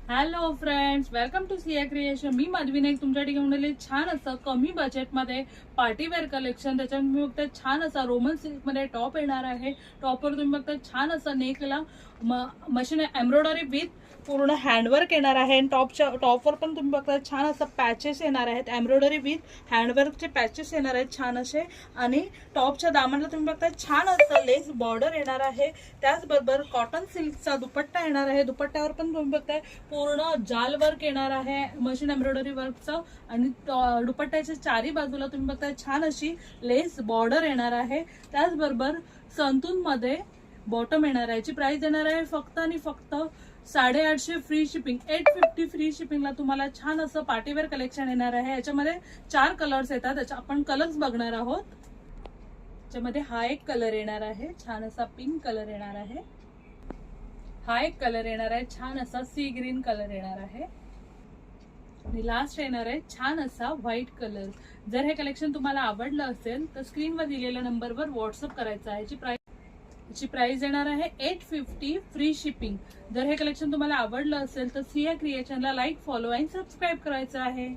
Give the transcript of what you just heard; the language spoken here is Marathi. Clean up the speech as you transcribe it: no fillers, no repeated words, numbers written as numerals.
Hello friends, welcome to Siya creation. मी माधवी नाईक तुमच्यासाठी घेऊन आले छान असं कमी बजेटमध्ये पार्टीवेअर कलेक्शन. त्याच्यात तुम्ही बघता छान असा रोमन सिल्कमध्ये टॉप येणार आहे. टॉपवर तुम्ही बघता छान असा नेकला मशीन एम्ब्रॉयडरी विथ पूर्ण हँडवर्क येणार आहे. टॉपवर पण तुम्ही बघता छान असं पॅचेस येणार आहेत. एम्ब्रॉयडरी विथ हँडवर्कचे पॅचेस येणार आहेत छान असे. आणि टॉपच्या दामनला तुम्ही बघता छान असं लेस बॉर्डर येणार आहे. त्याचबरोबर कॉटन सिल्कचा दुपट्टा येणार आहे. दुपट्ट्यावर पण तुम्ही बघताय पूर्ण जाल वर्क येणार आहे मशीन एम्ब्रॉयडरी वर्कचं. आणि दुपट्ट्याच्या चारी बाजूला तुम्ही बघताय छान अशी लेस बॉर्डर येणार आहे. त्याचबरोबर संतून मध्ये बॉटम येणार आहे. याची प्राइस येणार आहे फक्त आणि फक्त 850 फ्री शिपिंग. 850 फ्री शिपिंगला तुम्हाला छान असं पार्टीवेअर कलेक्शन येणार आहे. याच्यामध्ये 4 कलर्स येतात. त्याच्या आपण कलर्स बघणार आहोत. त्याच्यामध्ये हा एक कलर येणार आहे छान असा पिंक कलर येणार आहे. हा एक कलर येणार आहे छान असा सी ग्रीन कलर येणार आहे. आणि लास्ट येणार आहे छान असा व्हाईट कलर. जर हे कलेक्शन तुम्हाला आवडलं असेल तर स्क्रीनवर दिलेल्या नंबरवर व्हॉट्सअप करायचं आहे. याची प्राइस येणार आहे 850 फ्री शिपिंग. जर हे कलेक्शन तुम्हाला आवडलं असेल तर सिया क्रिएशनला लाईक, फॉलो आणि सबस्क्राईब करायचं आहे.